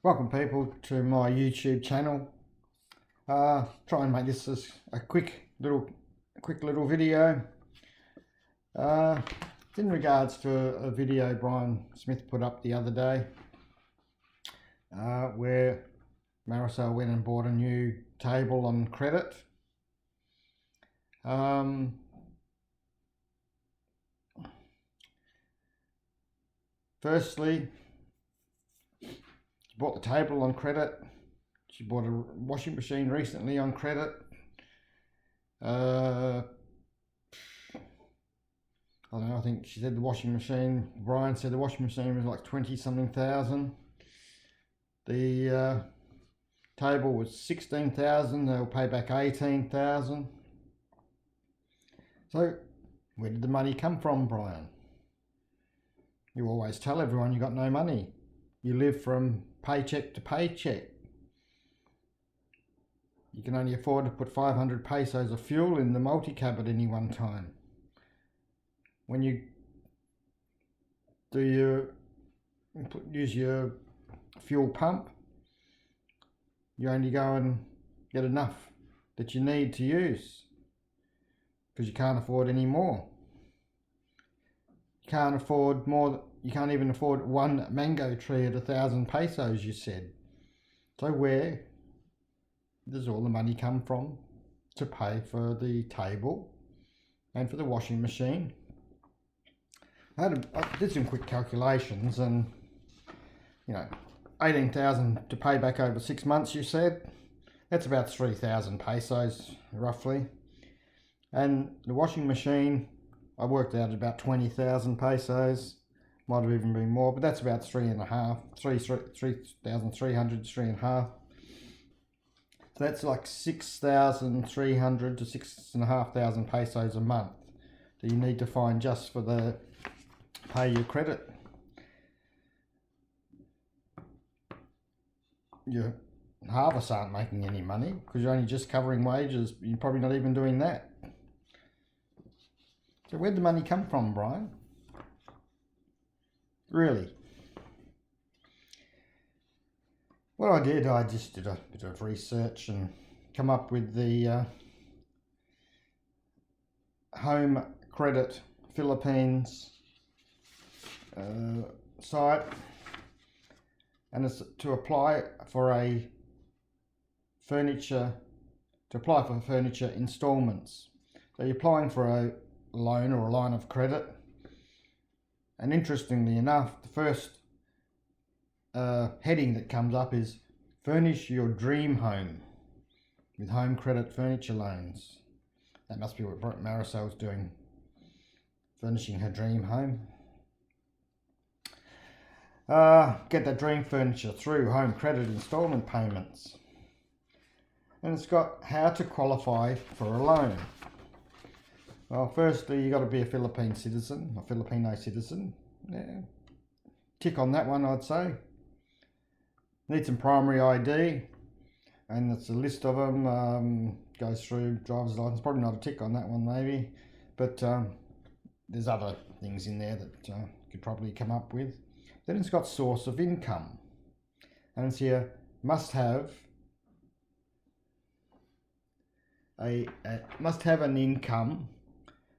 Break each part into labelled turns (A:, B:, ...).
A: Welcome people to my YouTube channel. Try and make this as a quick little video. It's in regards to a video Brian Smith put up the other day, where Marisol went and bought a new table on credit. Firstly, she bought the table on credit. She bought a washing machine recently on credit. I don't know, I think she said the washing machine, Brian said the washing machine was like 20-something thousand. The table was 16,000, they'll pay back 18,000. So where did the money come from, Brian? You always tell everyone you got no money. You live from paycheck to paycheck. You can only afford to put 500 pesos of fuel in the multi-cab at any one time. When you use your fuel pump, you only go and get enough that you need to use, because you can't afford any more. You can't afford more. You can't even afford one mango tree at 1,000 pesos, you said. So where does all the money come from to pay for the table and for the washing machine? I did some quick calculations, and 18,000 to pay back over 6 months, you said. That's about 3,000 pesos roughly. And the washing machine, I worked out at about 20,000 pesos. Might have even been more, but that's about 3,300 to 3.5. So that's like 6,300 to 6,500 pesos a month that you need to find just for the pay your credit. Your harvests aren't making any money because you're only just covering wages. You're probably not even doing that. So where'd the money come from, Brian? Really? What I just did a bit of research and come up with the Home Credit Philippines site, and it's to apply for furniture installments. So you're applying for a loan or a line of credit, and interestingly enough, the first heading that comes up is furnish your dream home with Home Credit Furniture Loans. That must be what Marisol's doing, furnishing her dream home. Get that dream furniture through Home Credit installment payments. And it's got how to qualify for a loan. Well, firstly, you got to be a Filipino citizen. Yeah. Tick on that one, I'd say. Need some primary ID, and it's a list of them. Goes through driver's license. Probably not a tick on that one, maybe, but there's other things in there that you could probably come up with. Then it's got source of income, and it's here must have an income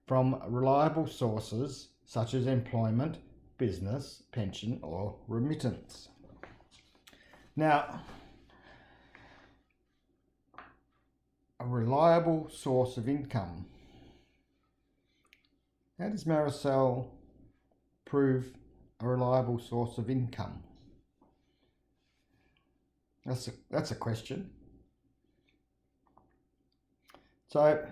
A: from reliable sources such as employment, business, pension, or remittance. Now, a reliable source of income. How does Marisol prove a reliable source of income? That's a question. So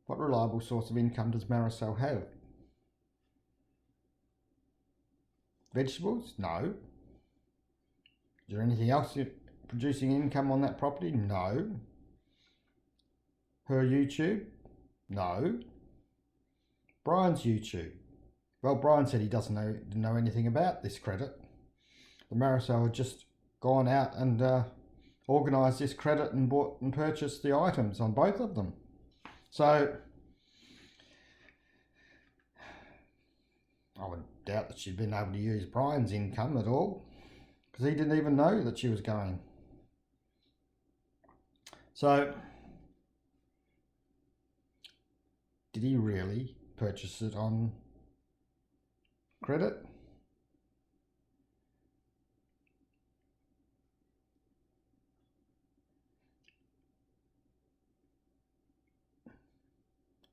A: what reliable source of income does Marisol have? Vegetables? No. Is there anything else producing income on that property? No. Her YouTube? No. Brian's YouTube? Well, Brian said he didn't know anything about this credit. The Marisol had just gone out and organised this credit and bought and purchased the items on both of them. So I would doubt that she'd been able to use Brian's income at all, because he didn't even know that she was going. So, did he really purchase it on credit?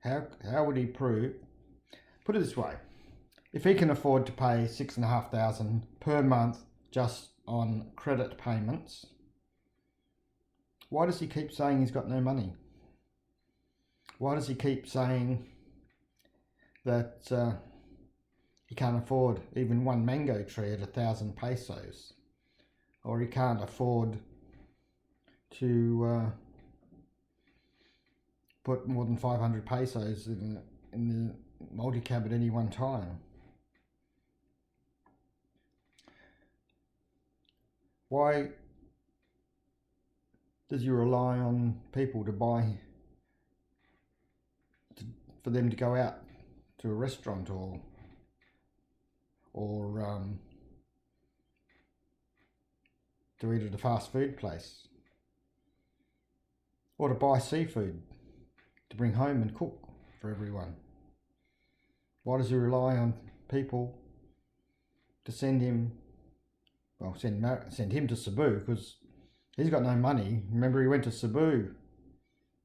A: How would he prove? Put it this way: if he can afford to pay $6,500 per month just on credit payments, why does he keep saying he's got no money? Why does he keep saying that he can't afford even one mango tree at 1,000 pesos, or he can't afford to put more than 500 pesos in the multi-cab at any one time? Why does he rely on people to buy, for them to go out to a restaurant or to eat at a fast food place, or to buy seafood to bring home and cook for everyone? Why does he rely on people to send him, well, send him to Cebu, because he's got no money? Remember, he went to Cebu.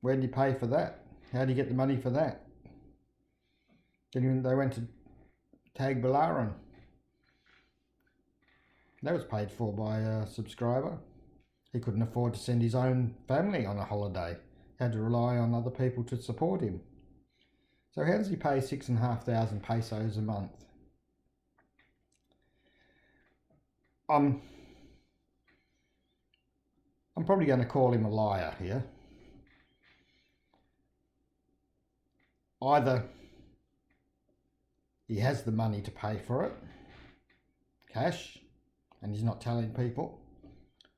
A: Where did he pay for that? How did he get the money for that? Then they went to Tagbilaran. That was paid for by a subscriber. He couldn't afford to send his own family on a holiday. He had to rely on other people to support him. So how does he pay 6,500 pesos a month? I'm probably going to call him a liar here. Either he has the money to pay for it, cash, and he's not telling people,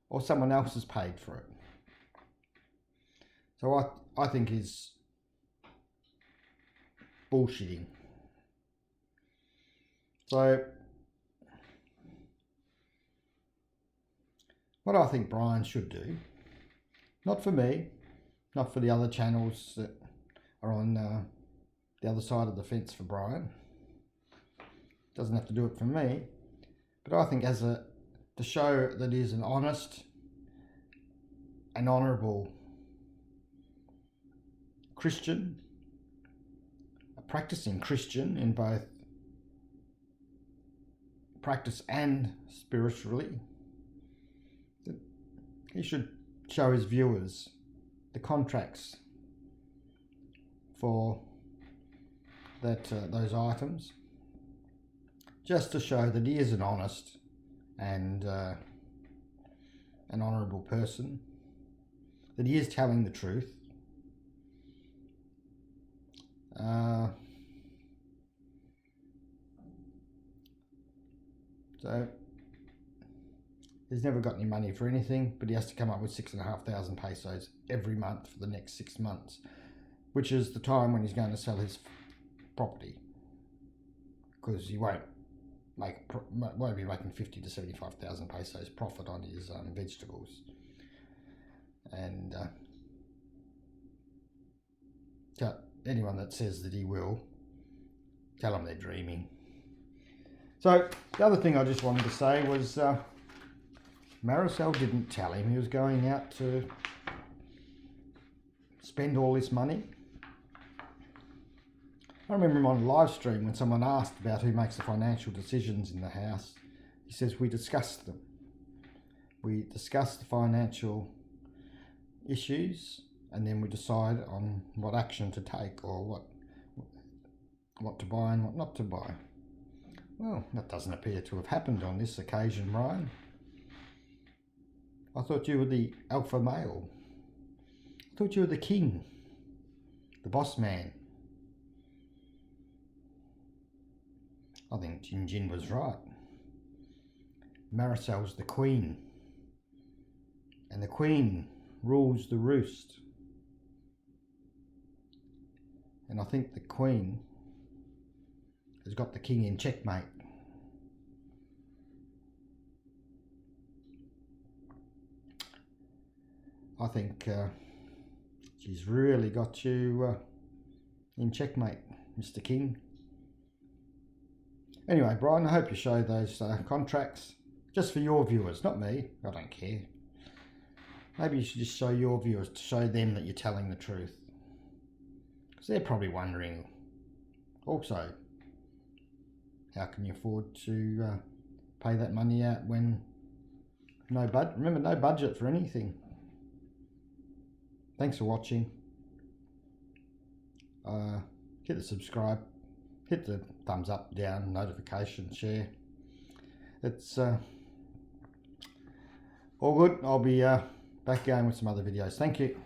A: or someone else has paid for it. So I think he's bullshitting. So what I think Brian should do, not for me, not for the other channels that are on the other side of the fence for Brian, doesn't have to do it for me, but I think to show that he's an honest and honourable Christian, a practicing Christian in both practice and spiritually, that he should show his viewers the contracts for those items, just to show that he is an honest and an honourable person, that he is telling the truth. So he's never got any money for anything, but he has to come up with 6,500 pesos every month for the next 6 months, which is the time when he's going to sell his property, because he won't be making 50 to 75,000 pesos profit on his vegetables. And anyone that says that he will, tell them they're dreaming. So the other thing I just wanted to say was Maricel didn't tell him he was going out to spend all this money. I remember him on a live stream when someone asked about who makes the financial decisions in the house. He says, we discussed them. We discuss the financial issues, and then we decide on what action to take, or what to buy and what not to buy. Well, that doesn't appear to have happened on this occasion, Ryan. I thought you were the alpha male. I thought you were the king, the boss man. I think Jin was right. Maricel's the queen, and the queen rules the roost. And I think the queen has got the king in checkmate. I think she's really got you in checkmate, Mr. King. Anyway, Brian, I hope you show those contracts just for your viewers, not me. I don't care. Maybe you should just show your viewers to show them that you're telling the truth. Because they're probably wondering also, how can you afford to pay that money out when no budget? Remember, no budget for anything. Thanks for watching. Hit the subscribe, hit the thumbs up, down, notification, share. It's all good. I'll be back going with some other videos. Thank you.